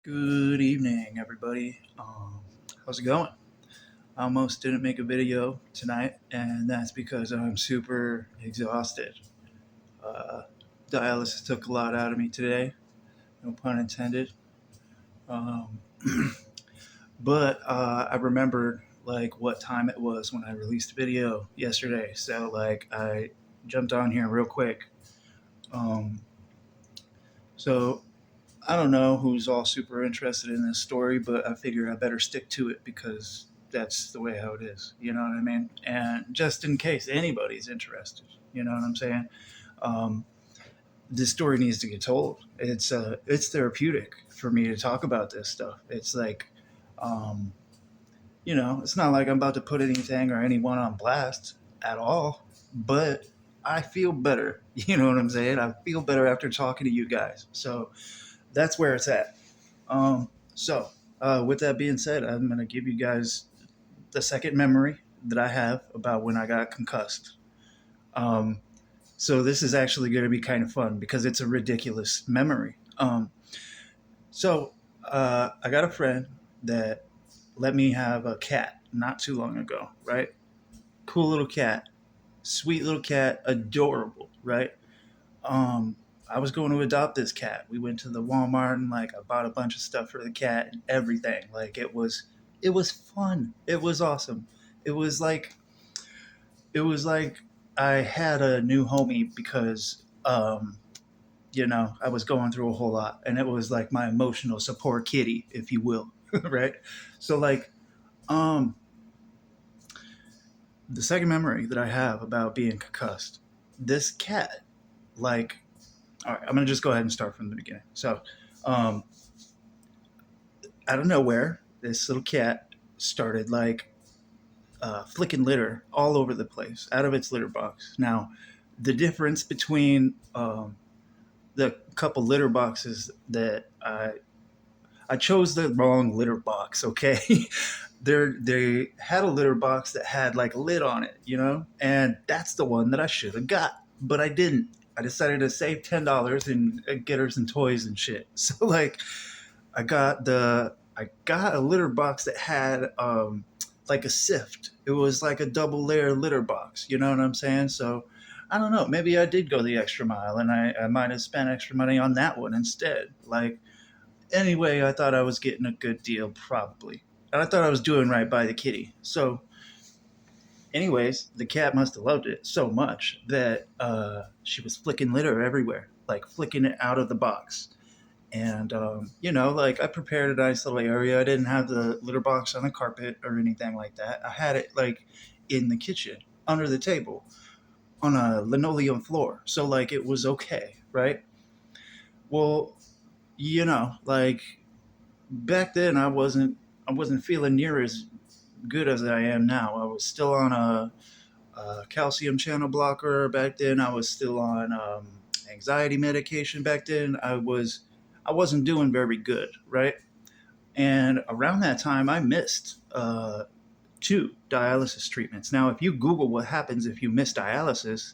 Good evening, everybody. How's it going? I almost didn't make a video tonight, and that's because I'm super exhausted. Uh, Dialysis took a lot out of me today, no pun intended. Um, but I remembered like what time it was when I released a video yesterday, so like I jumped on here real quick. Um, so I don't know who's all super interested in this story, but I figure I better stick to it because that's the way how it is. You know what I mean? And just in case anybody's interested, you know what I'm saying? Um, this story needs to get told. It's therapeutic for me to talk about this stuff. It's like, um, it's not like I'm about to put anything or anyone on blast at all, but I feel better. You know what I'm saying? I feel better after talking to you guys. So that's where it's at. With that being said, I'm going to give you guys the second memory that I have about when I got concussed. Um, so this is actually going to be kind of fun because it's a ridiculous memory. I got a friend that let me have a cat not too long ago, right? Cool little cat, sweet little cat, adorable, right? um, I was going to adopt this cat. We went to the Walmart and like I bought a bunch of stuff for the cat and everything. Like it was fun. It was awesome. It was like it was like I had a new homie because I was going through a whole lot and it was like my emotional support kitty, if you will, right? So like um the second memory that I have about being concussed, this cat, like, all right, I'm gonna just go ahead and start from the beginning. So, um, out of nowhere, this little cat started like flicking litter all over the place out of its litter box. Now, the difference between the couple litter boxes that I chose the wrong litter box. Okay, they had a litter box that had like a lid on it, and that's the one that I should have got, but I didn't. I decided to save $10 and get her some toys and shit. So like, I got a litter box that had like a sift. It was like a double layer litter box. You know what I'm saying? So I don't know. Maybe I did go the extra mile, and I might have spent extra money on that one instead. Like, anyway, I thought I was getting a good deal, probably. And I thought I was doing right by the kitty. So, anyways, the cat must have loved it so much that she was flicking litter everywhere, like flicking it out of the box. And, like I prepared a nice little area. I didn't have the litter box on the carpet or anything like that. I had it like in the kitchen, under the table, on a linoleum floor. So, like, it was okay, right? Well, like back then I wasn't feeling near as good as I am now. I was still on a calcium channel blocker back then. I was still on anxiety medication back then. I wasn't doing very good, right? And around that time, I missed two dialysis treatments. Now, if you Google what happens if you miss dialysis,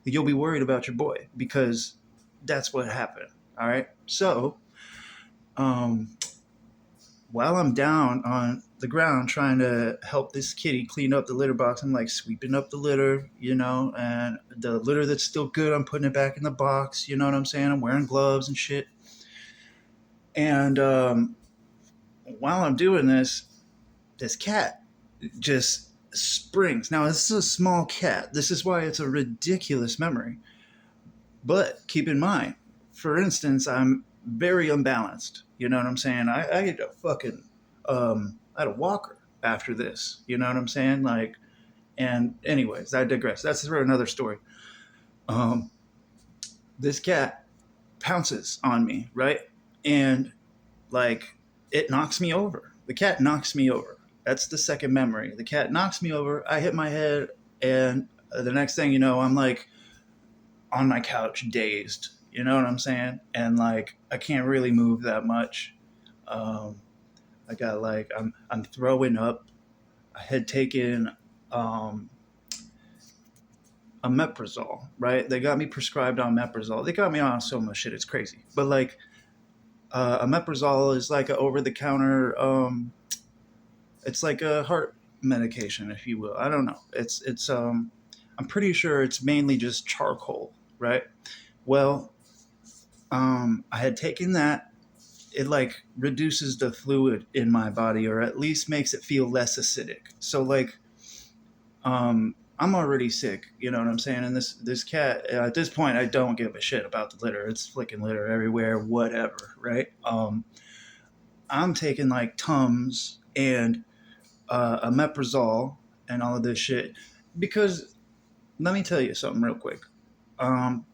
you'll be worried about your boy because that's what happened. All right. So, um, while I'm down on the ground trying to help this kitty clean up the litter box, I'm like sweeping up the litter, and the litter that's still good, I'm putting it back in the box. You know what I'm saying? I'm wearing gloves and shit. And while I'm doing this cat just springs. Now, this is a small cat. This is why it's a ridiculous memory. But keep in mind, for instance, I'm very unbalanced. You know what I'm saying? I had a fucking, I had a walker after this. You know what I'm saying? Like, and anyways, I digress. That's for another story. Um, this cat pounces on me, right? And like, it knocks me over. The cat knocks me over. That's the second memory. The cat knocks me over. I hit my head, and the next thing you know, I'm like on my couch, dazed. You know what I'm saying? And like, I can't really move that much. Um, I got like, I'm throwing up. I had taken um, omeprazole, right? They got me prescribed omeprazole. They got me on so much shit, it's crazy. But like, Omeprazole is like a over-the-counter. It's like a heart medication, if you will. I don't know. It's. I'm pretty sure it's mainly just charcoal, right? Well, I had taken that. It like reduces the fluid in my body, or at least makes it feel less acidic. So like, I'm already sick. You know what I'm saying? And this cat, at this point, I don't give a shit about the litter. It's flicking litter everywhere, whatever, right? I'm taking like Tums and omeprazole and all of this shit because let me tell you something real quick. Um,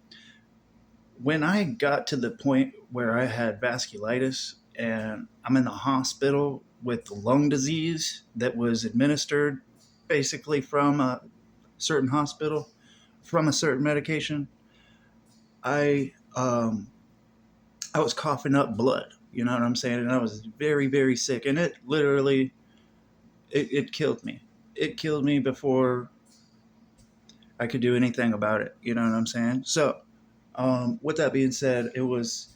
when I got to the point where I had vasculitis and I'm in the hospital with lung disease that was administered basically from a certain hospital from a certain medication, I I was coughing up blood. You know what I'm saying? And I was very very sick, and it literally it killed me. It killed me before I could do anything about it. You know what I'm saying? So, with that being said, it was,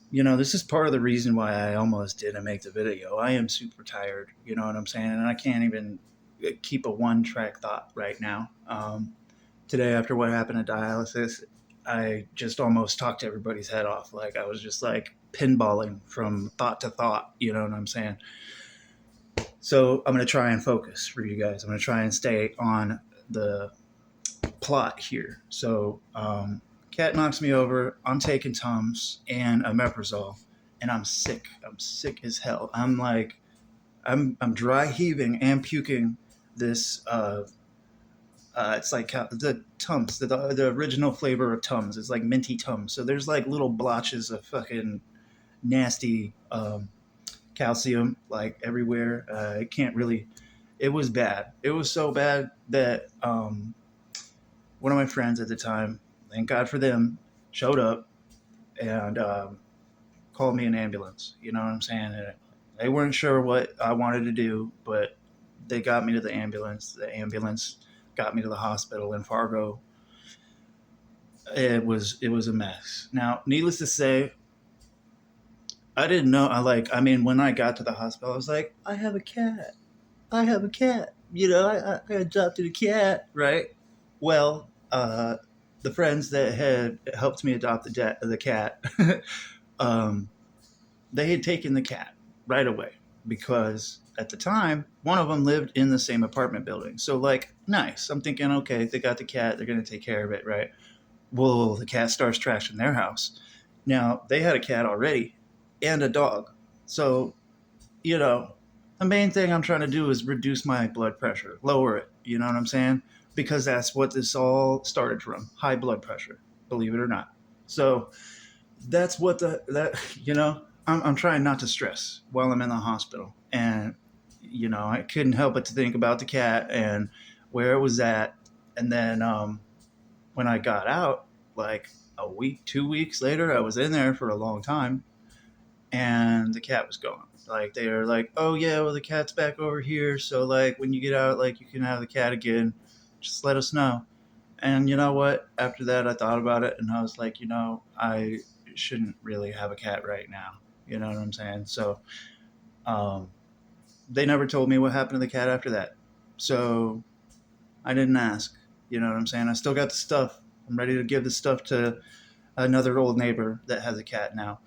this is part of the reason why I almost didn't make the video. I am super tired. You know what I'm saying? And I can't even keep a one track thought right now. Today, after what happened at dialysis, I just almost talked everybody's head off. Like I was just like pinballing from thought to thought. You know what I'm saying? So I'm going to try and focus for you guys. I'm going to try and stay on the plot here. So, cat knocks me over. I'm taking Tums and omeprazole, and I'm sick. I'm sick as hell. I'm like, I'm dry heaving and puking. This, it's like the Tums, the original flavor of Tums is like minty Tums. So there's like little blotches of fucking nasty calcium like everywhere. It can't really. It was bad. It was so bad that one of my friends at the time, thank God for them, showed up and called me an ambulance. You know what I'm saying? And they weren't sure what I wanted to do, but they got me to the ambulance. The ambulance got me to the hospital in Fargo. It was a mess. Now, needless to say, I didn't know. I mean, when I got to the hospital, I was like, I have a cat. I have a cat. I adopted a cat, right? Well, the friends that had helped me adopt the cat, um, they had taken the cat right away because at the time, one of them lived in the same apartment building. So, like, nice. I'm thinking, okay, they got the cat, they're going to take care of it, right? Well, the cat starts trashing their house. Now, they had a cat already and a dog. So, you know, the main thing I'm trying to do is reduce my blood pressure, lower it. You know what I'm saying? Because that's what this all started from, high blood pressure, believe it or not. So that's what I'm trying not to stress while I'm in the hospital. And, I couldn't help but to think about the cat and where it was at. And then when I got out, like a week, 2 weeks later, I was in there for a long time and the cat was gone. Like they were like, oh yeah, well the cat's back over here. So like when you get out, like you can have the cat again. Just let us know. And you know what? After that, I thought about it and I was like, I shouldn't really have a cat right now. You know what I'm saying? So um, they never told me what happened to the cat after that. So I didn't ask. You know what I'm saying? I still got the stuff. I'm ready to give the stuff to another old neighbor that has a cat now.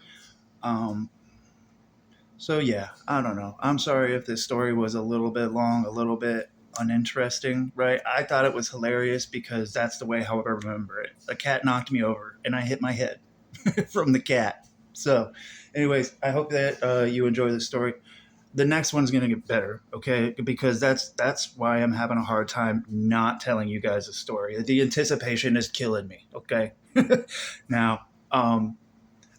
Um, So yeah, I don't know. I'm sorry if this story was a little bit long, a little bit uninteresting, right? I thought it was hilarious because that's the way how I remember it. A cat knocked me over and I hit my head from the cat. So, anyways, I hope that you enjoy this story. The next one's gonna get better, okay? Because that's why I'm having a hard time not telling you guys a story. The anticipation is killing me, okay? Now,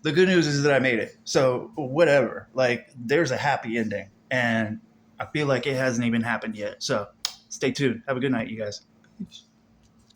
the good news is that I made it. So whatever, like there's a happy ending, and I feel like it hasn't even happened yet. So stay tuned. Have a good night, you guys.